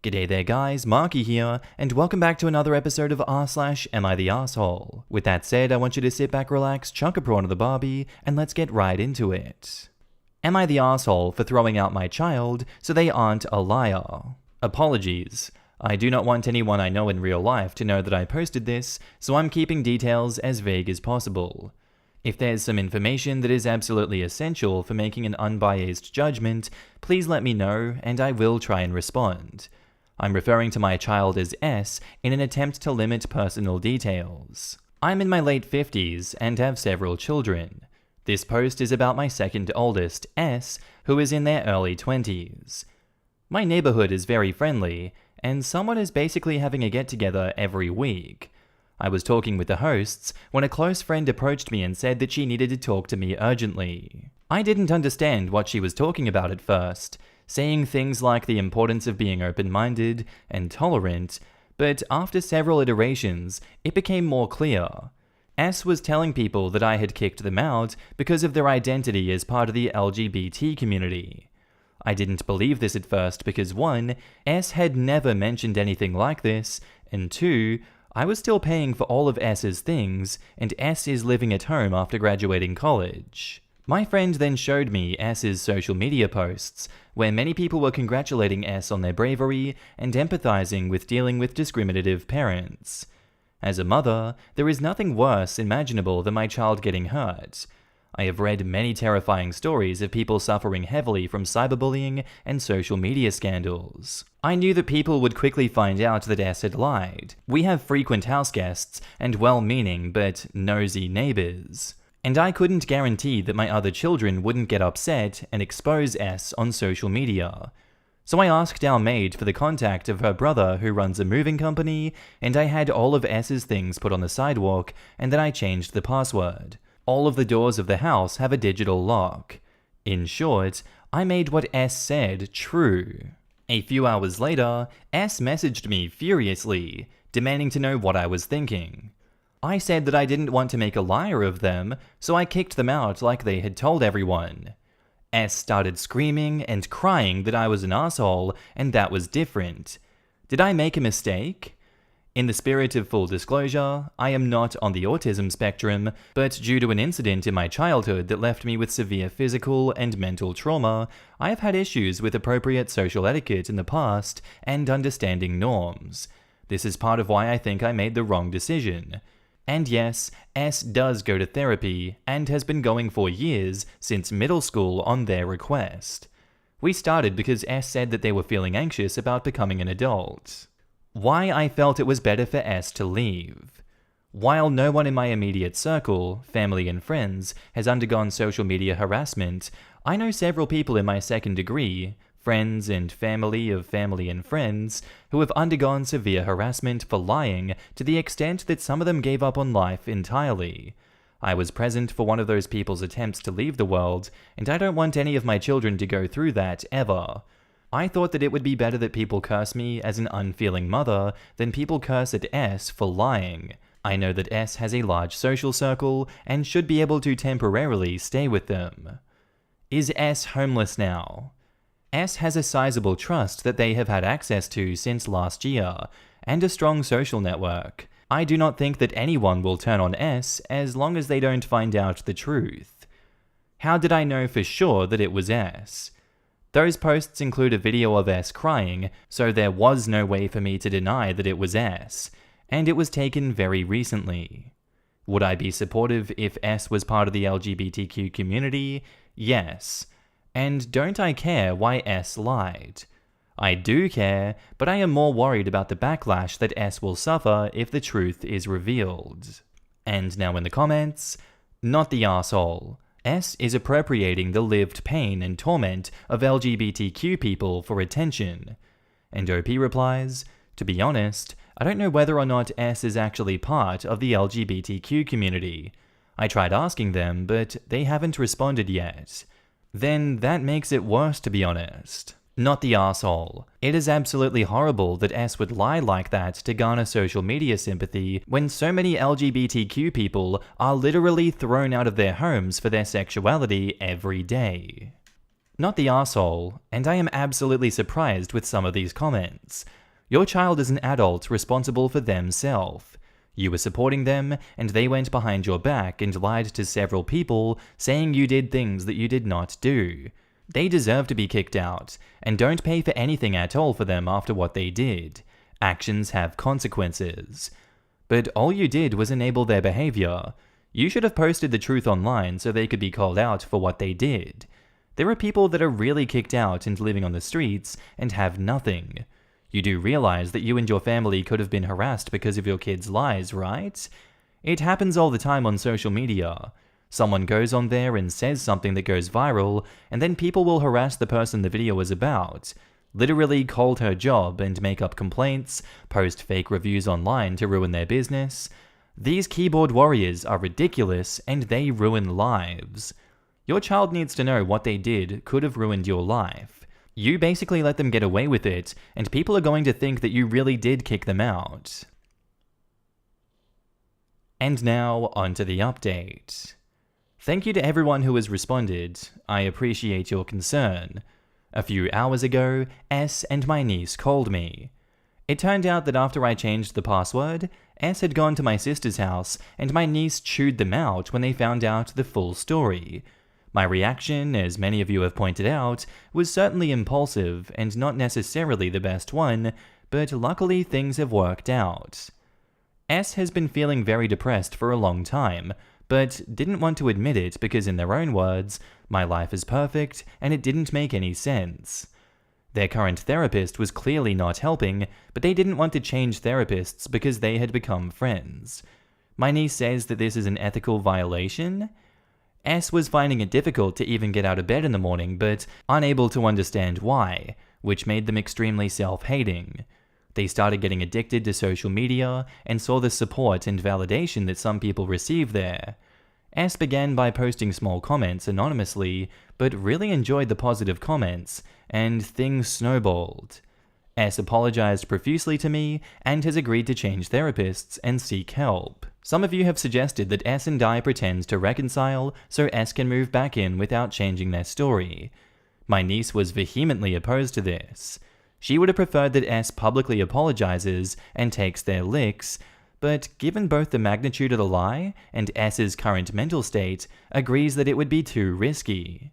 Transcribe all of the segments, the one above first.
G'day there guys, Marky here, and welcome back to another episode of r/Am I the Asshole? With that said, I want you to sit back, relax, chunk a prawn of the Barbie, and let's get right into it. Am I the asshole for throwing out my child so they aren't a liar? Apologies. I do not want anyone I know in real life to know that I posted this, so I'm keeping details as vague as possible. If there's some information that is absolutely essential for making an unbiased judgment, please let me know and I will try and respond. I'm referring to my child as S in an attempt to limit personal details. I'm in my late 50s and have several children. This post is about my second oldest, S, who is in their early 20s. My neighborhood is very friendly, and someone is basically having a get-together every week. I was talking with the hosts when a close friend approached me and said that she needed to talk to me urgently. I didn't understand what she was talking about at first, saying things like the importance of being open-minded and tolerant, but after several iterations, it became more clear. S was telling people that I had kicked them out because of their identity as part of the LGBT community. I didn't believe this at first because 1, S had never mentioned anything like this, and 2, I was still paying for all of S's things, and S is living at home after graduating college. My friend then showed me S's social media posts, where many people were congratulating S on their bravery and empathizing with dealing with discriminative parents. As a mother, there is nothing worse imaginable than my child getting hurt. I have read many terrifying stories of people suffering heavily from cyberbullying and social media scandals. I knew that people would quickly find out that S had lied. We have frequent house guests and well-meaning but nosy neighbors. And I couldn't guarantee that my other children wouldn't get upset and expose S on social media. So I asked our maid for the contact of her brother who runs a moving company, and I had all of S's things put on the sidewalk, and then I changed the password. All of the doors of the house have a digital lock. In short, I made what S said true. A few hours later, S messaged me furiously, demanding to know what I was thinking. I said that I didn't want to make a liar of them, so I kicked them out like they had told everyone. S started screaming and crying that I was an asshole and that was different. Did I make a mistake? In the spirit of full disclosure, I am not on the autism spectrum, but due to an incident in my childhood that left me with severe physical and mental trauma, I have had issues with appropriate social etiquette in the past and understanding norms. This is part of why I think I made the wrong decision. And yes, S does go to therapy and has been going for years since middle school on their request. We started because S said that they were feeling anxious about becoming an adult. Why I felt it was better for S to leave. While no one in my immediate circle, family and friends, has undergone social media harassment, I know several people in my second degree, friends and family of family and friends, who have undergone severe harassment for lying to the extent that some of them gave up on life entirely. I was present for one of those people's attempts to leave the world, and I don't want any of my children to go through that ever. I thought that it would be better that people curse me as an unfeeling mother than people curse at S for lying. I know that S has a large social circle and should be able to temporarily stay with them. Is S homeless now? S has a sizable trust that they have had access to since last year, and a strong social network. I do not think that anyone will turn on S as long as they don't find out the truth. How did I know for sure that it was S? Those posts include a video of S crying, so there was no way for me to deny that it was S, and it was taken very recently. Would I be supportive if S was part of the LGBTQ community? Yes. And don't I care why S lied? I do care, but I am more worried about the backlash that S will suffer if the truth is revealed. And now in the comments, not the arsehole. S is appropriating the lived pain and torment of LGBTQ people for attention. And OP replies, to be honest, I don't know whether or not S is actually part of the LGBTQ community. I tried asking them, but they haven't responded yet. Then that makes it worse, to be honest. Not the arsehole. It is absolutely horrible that S would lie like that to garner social media sympathy when so many LGBTQ people are literally thrown out of their homes for their sexuality every day. Not the asshole, and I am absolutely surprised with some of these comments. Your child is an adult responsible for themselves. You were supporting them, and they went behind your back and lied to several people, saying you did things that you did not do. They deserve to be kicked out, and don't pay for anything at all for them after what they did. Actions have consequences. But all you did was enable their behavior. You should have posted the truth online so they could be called out for what they did. There are people that are really kicked out and living on the streets and have nothing. You do realize that you and your family could have been harassed because of your kids' lies, right? It happens all the time on social media. Someone goes on there and says something that goes viral, and then people will harass the person the video is about. Literally call her job and make up complaints, post fake reviews online to ruin their business. These keyboard warriors are ridiculous and they ruin lives. Your child needs to know what they did could have ruined your life. You basically let them get away with it, and people are going to think that you really did kick them out. And now, onto the update. Thank you to everyone who has responded. I appreciate your concern. A few hours ago, S and my niece called me. It turned out that after I changed the password, S had gone to my sister's house, and my niece chewed them out when they found out the full story. My reaction, as many of you have pointed out, was certainly impulsive and not necessarily the best one, but luckily things have worked out. S has been feeling very depressed for a long time, but didn't want to admit it because in their own words, my life is perfect and it didn't make any sense. Their current therapist was clearly not helping, but they didn't want to change therapists because they had become friends. My niece says that this is an ethical violation. S was finding it difficult to even get out of bed in the morning, but unable to understand why, which made them extremely self-hating. They started getting addicted to social media and saw the support and validation that some people receive there. S began by posting small comments anonymously, but really enjoyed the positive comments, and things snowballed. S apologized profusely to me and has agreed to change therapists and seek help. Some of you have suggested that S and I pretend to reconcile so S can move back in without changing their story. My niece was vehemently opposed to this. She would have preferred that S publicly apologizes and takes their licks, but given both the magnitude of the lie and S's current mental state, agrees that it would be too risky.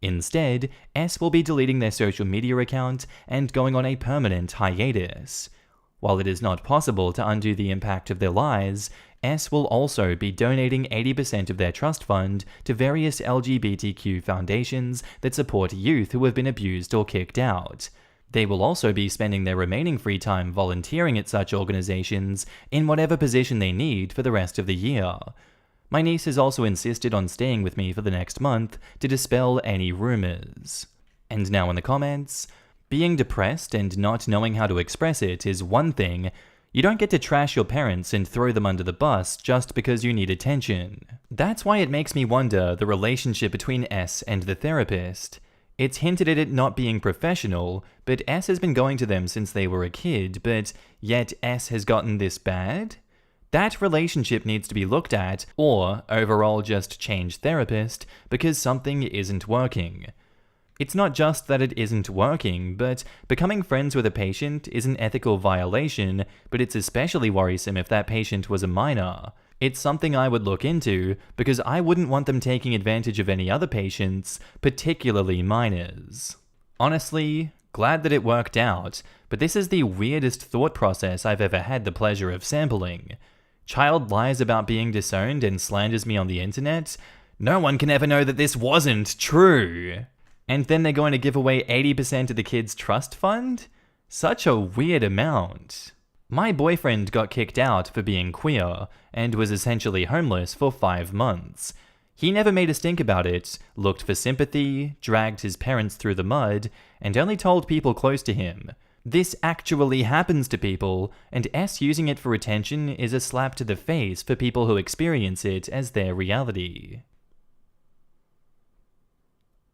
Instead, S will be deleting their social media account and going on a permanent hiatus. While it is not possible to undo the impact of their lies, S will also be donating 80% of their trust fund to various LGBTQ foundations that support youth who have been abused or kicked out. They will also be spending their remaining free time volunteering at such organizations in whatever position they need for the rest of the year. My niece has also insisted on staying with me for the next month to dispel any rumors. And now in the comments, being depressed and not knowing how to express it is one thing. You don't get to trash your parents and throw them under the bus just because you need attention. That's why it makes me wonder the relationship between S and the therapist. It's hinted at it not being professional, but S has been going to them since they were a kid, but yet S has gotten this bad? That relationship needs to be looked at, or overall just change therapist, because something isn't working. It's not just that it isn't working, but becoming friends with a patient is an ethical violation, but it's especially worrisome if that patient was a minor. It's something I would look into, because I wouldn't want them taking advantage of any other patients, particularly minors. Honestly, glad that it worked out, but this is the weirdest thought process I've ever had the pleasure of sampling. Child lies about being disowned and slanders me on the internet? No one can ever know that this wasn't true! And then they're going to give away 80% of the kid's trust fund? Such a weird amount. My boyfriend got kicked out for being queer, and was essentially homeless for 5 months. He never made a stink about it, looked for sympathy, dragged his parents through the mud, and only told people close to him. This actually happens to people, and S using it for attention is a slap to the face for people who experience it as their reality.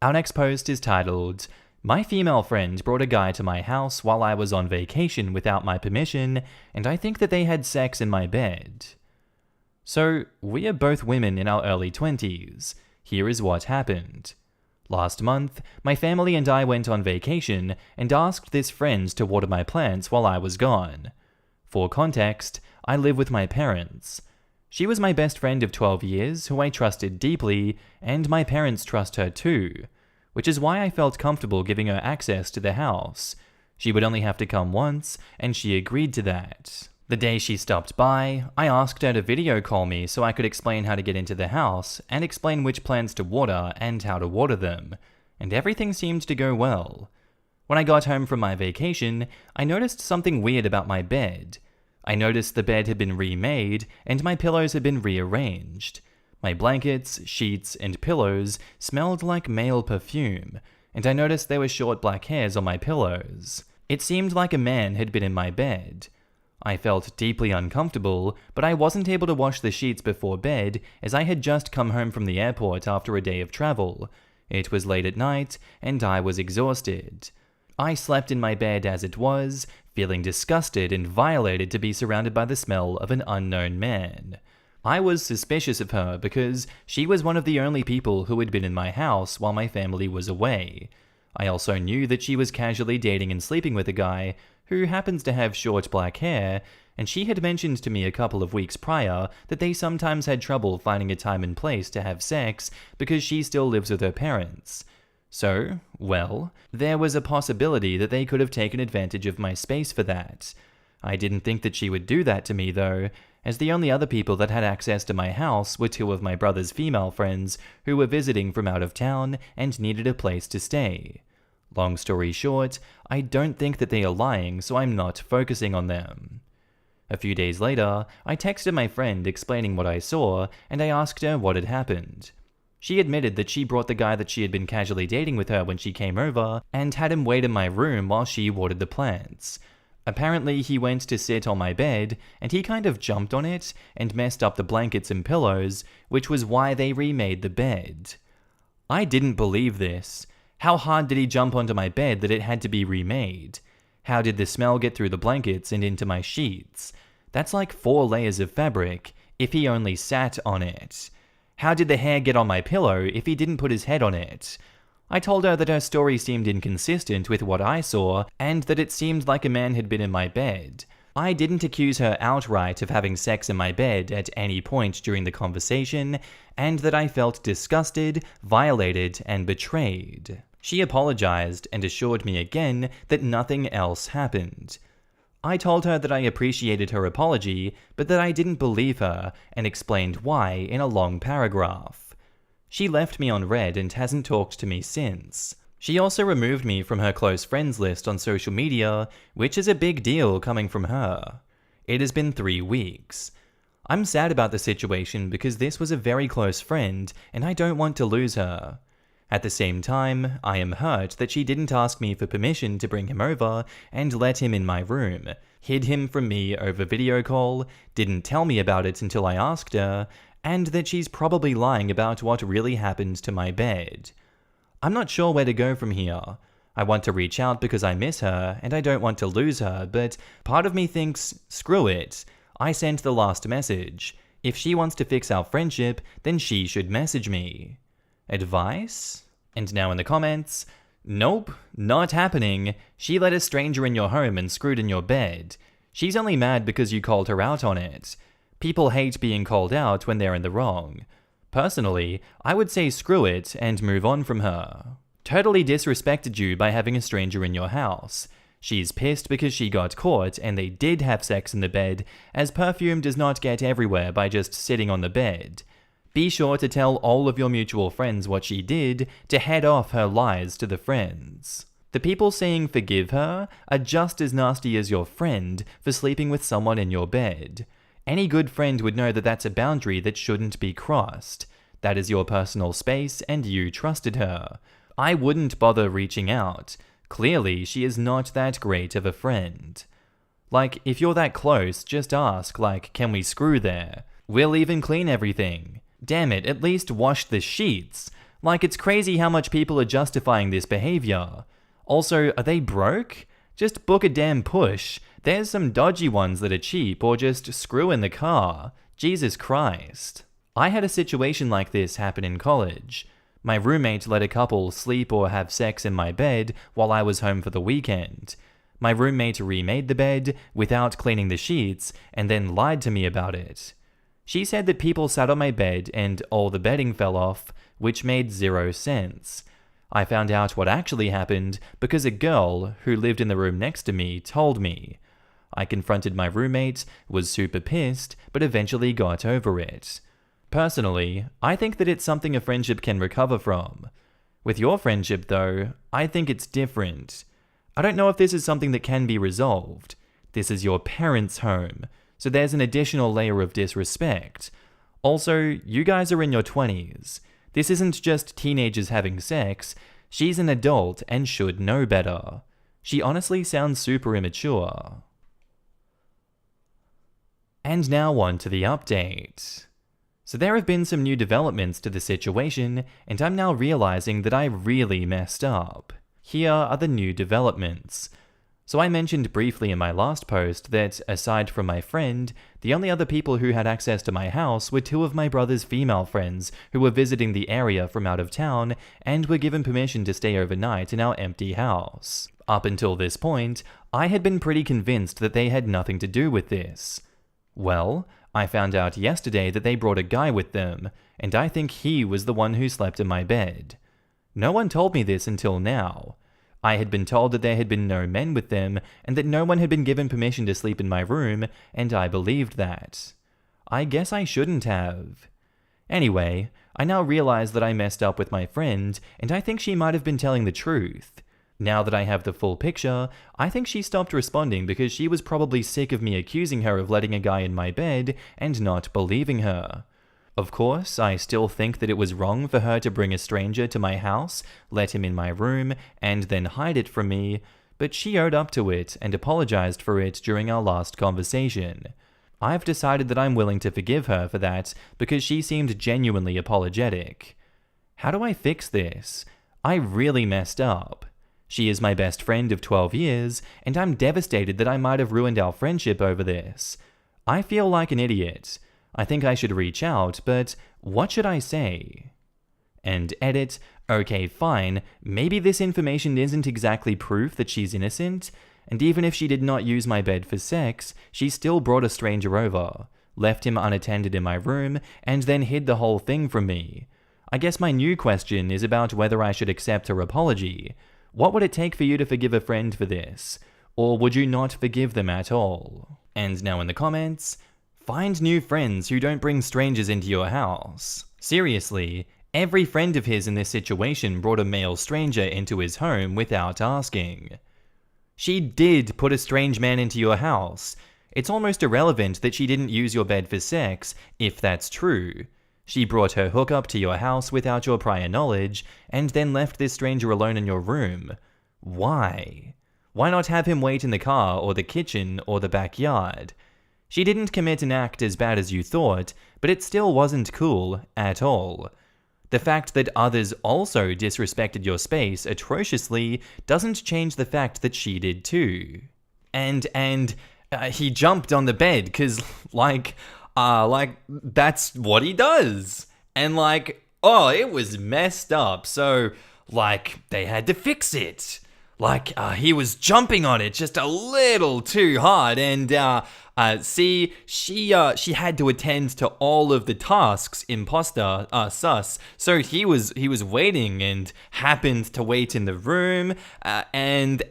Our next post is titled, "My female friend brought a guy to my house while I was on vacation without my permission, and I think that they had sex in my bed." So, we are both women in our early 20s. Here is what happened. Last month, my family and I went on vacation and asked this friend to water my plants while I was gone. For context, I live with my parents. She was my best friend of 12 years who I trusted deeply, and my parents trust her too, which is why I felt comfortable giving her access to the house. She would only have to come once, and she agreed to that. The day she stopped by, I asked her to video call me so I could explain how to get into the house and explain which plants to water and how to water them, and everything seemed to go well. When I got home from my vacation, I noticed something weird about my bed. I noticed the bed had been remade and my pillows had been rearranged. My blankets, sheets, and pillows smelled like male perfume, and I noticed there were short black hairs on my pillows. It seemed like a man had been in my bed. I felt deeply uncomfortable, but I wasn't able to wash the sheets before bed as I had just come home from the airport after a day of travel. It was late at night, and I was exhausted. I slept in my bed as it was, feeling disgusted and violated to be surrounded by the smell of an unknown man. I was suspicious of her because she was one of the only people who had been in my house while my family was away. I also knew that she was casually dating and sleeping with a guy who happens to have short black hair, and she had mentioned to me a couple of weeks prior that they sometimes had trouble finding a time and place to have sex because she still lives with her parents. So, well, there was a possibility that they could have taken advantage of my space for that. I didn't think that she would do that to me though, as the only other people that had access to my house were two of my brother's female friends who were visiting from out of town and needed a place to stay. Long story short, I don't think that they are lying, so I'm not focusing on them. A few days later, I texted my friend explaining what I saw, and I asked her what had happened. She admitted that she brought the guy that she had been casually dating with her when she came over, and had him wait in my room while she watered the plants. Apparently, he went to sit on my bed, and he kind of jumped on it, and messed up the blankets and pillows, which was why they remade the bed. I didn't believe this. How hard did he jump onto my bed that it had to be remade? How did the smell get through the blankets and into my sheets? That's like 4 layers of fabric, if he only sat on it. How did the hair get on my pillow if he didn't put his head on it? I told her that her story seemed inconsistent with what I saw, and that it seemed like a man had been in my bed. I didn't accuse her outright of having sex in my bed at any point during the conversation, and that I felt disgusted, violated, and betrayed. She apologized and assured me again that nothing else happened. I told her that I appreciated her apology, but that I didn't believe her, and explained why in a long paragraph. She left me on read and hasn't talked to me since. She also removed me from her close friends list on social media, which is a big deal coming from her. It has been 3 weeks. I'm sad about the situation because this was a very close friend, and I don't want to lose her. At the same time, I am hurt that she didn't ask me for permission to bring him over and let him in my room, hid him from me over video call, didn't tell me about it until I asked her, and that she's probably lying about what really happened to my bed. I'm not sure where to go from here. I want to reach out because I miss her and I don't want to lose her, but part of me thinks, screw it. I sent the last message. If she wants to fix our friendship, then she should message me. Advice? And now in the comments, nope, not happening. She let a stranger in your home and screwed in your bed. She's only mad because you called her out on it. People hate being called out when they're in the wrong. Personally, I would say screw it and move on from her. Totally disrespected you by having a stranger in your house. She's pissed because she got caught and they did have sex in the bed, as perfume does not get everywhere by just sitting on the bed. Be sure to tell all of your mutual friends what she did to head off her lies to the friends. The people saying forgive her are just as nasty as your friend for sleeping with someone in your bed. Any good friend would know that that's a boundary that shouldn't be crossed. That is your personal space and you trusted her. I wouldn't bother reaching out. Clearly, she is not that great of a friend. Like, if you're that close, just ask, like, can we screw there? We'll even clean everything. Damn it, at least wash the sheets. Like, it's crazy how much people are justifying this behavior. Also, are they broke? Just book a damn push. There's some dodgy ones that are cheap, or just screw in the car. Jesus Christ. I had a situation like this happen in college. My roommate let a couple sleep or have sex in my bed while I was home for the weekend. My roommate remade the bed without cleaning the sheets and then lied to me about it. She said that people sat on my bed and all the bedding fell off, which made zero sense. I found out what actually happened because a girl who lived in the room next to me told me. I confronted my roommate, was super pissed, but eventually got over it. Personally, I think that it's something a friendship can recover from. With your friendship, though, I think it's different. I don't know if this is something that can be resolved. This is your parents' home, so there's an additional layer of disrespect. Also, you guys are in your 20s. This isn't just teenagers having sex. She's an adult and should know better. She honestly sounds super immature. And now on to the update. So there have been some new developments to the situation, and I'm now realizing that I really messed up. Here are the new developments. So I mentioned briefly in my last post that, aside from my friend, the only other people who had access to my house were two of my brother's female friends who were visiting the area from out of town and were given permission to stay overnight in our empty house. Up until this point, I had been pretty convinced that they had nothing to do with this. Well, I found out yesterday that they brought a guy with them, and I think he was the one who slept in my bed. No one told me this until now. I had been told that there had been no men with them, and that no one had been given permission to sleep in my room, and I believed that. I guess I shouldn't have. Anyway, I now realize that I messed up with my friend, and I think she might have been telling the truth. Now that I have the full picture, I think she stopped responding because she was probably sick of me accusing her of letting a guy in my bed and not believing her. Of course, I still think that it was wrong for her to bring a stranger to my house, let him in my room, and then hide it from me, but she owed up to it and apologized for it during our last conversation. I've decided that I'm willing to forgive her for that because she seemed genuinely apologetic. How do I fix this? I really messed up. She is my best friend of 12 years, and I'm devastated that I might have ruined our friendship over this. I feel like an idiot. I think I should reach out, but what should I say? And edit, okay fine, maybe this information isn't exactly proof that she's innocent, and even if she did not use my bed for sex, she still brought a stranger over, left him unattended in my room, and then hid the whole thing from me. I guess my new question is about whether I should accept her apology. What would it take for you to forgive a friend for this? Or would you not forgive them at all? And now in the comments, find new friends who don't bring strangers into your house. Seriously, every friend of his in this situation brought a male stranger into his home without asking. She did put a strange man into your house. It's almost irrelevant that she didn't use your bed for sex, if that's true. She brought her hookup to your house without your prior knowledge, and then left this stranger alone in your room. Why? Why not have him wait in the car or the kitchen or the backyard? She didn't commit an act as bad as you thought, but it still wasn't cool at all. The fact that others also disrespected your space atrociously doesn't change the fact that she did too. And he jumped on the bed, cause that's what he does. And it was messed up, so they had to fix it. He was jumping on it just a little too hard, and she had to attend to all of the tasks, imposter, sus. So he was waiting and happened to wait in the room, and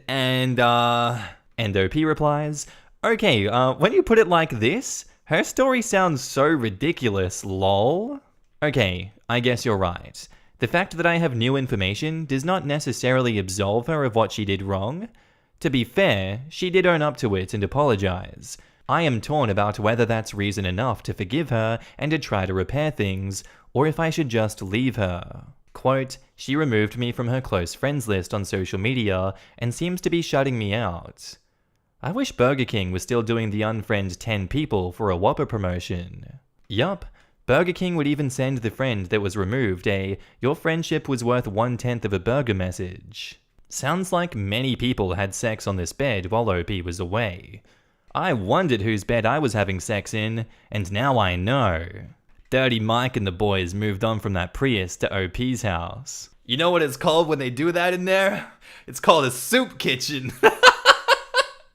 OP replies, okay, when you put it like this, her story sounds so ridiculous, lol. Okay, I guess you're right. The fact that I have new information does not necessarily absolve her of what she did wrong. To be fair, she did own up to it and apologize. I am torn about whether that's reason enough to forgive her and to try to repair things, or if I should just leave her. Quote, she removed me from her close friends list on social media and seems to be shutting me out. I wish Burger King was still doing the unfriend 10 people for a Whopper promotion. Yup. Burger King would even send the friend that was removed a "your friendship was worth 1/10 of a burger" message. Sounds like many people had sex on this bed while OP was away. I wondered whose bed I was having sex in, and now I know. Dirty Mike and the boys moved on from that Prius to OP's house. You know what it's called when they do that in there? It's called a soup kitchen.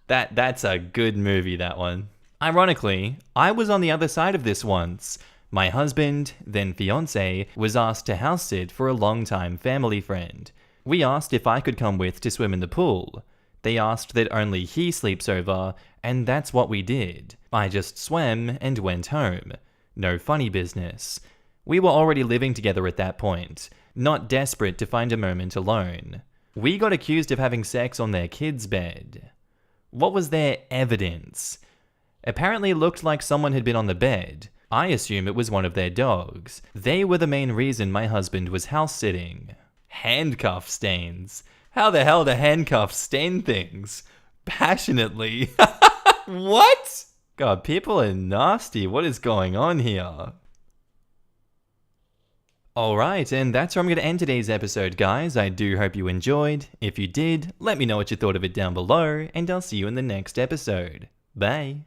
That's a good movie, that one. Ironically, I was on the other side of this once. My husband, then fiancé, was asked to house sit for a long-time family friend. We asked if I could come with to swim in the pool. They asked that only he sleeps over, and that's what we did. I just swam and went home. No funny business. We were already living together at that point, not desperate to find a moment alone. We got accused of having sex on their kid's bed. What was their evidence? Apparently it looked like someone had been on the bed. I assume it was one of their dogs. They were the main reason my husband was house-sitting. Handcuff stains. How the hell do handcuffs stain things? Passionately. What? God, people are nasty. What is going on here? Alright, and that's where I'm going to end today's episode, guys. I do hope you enjoyed. If you did, let me know what you thought of it down below, and I'll see you in the next episode. Bye.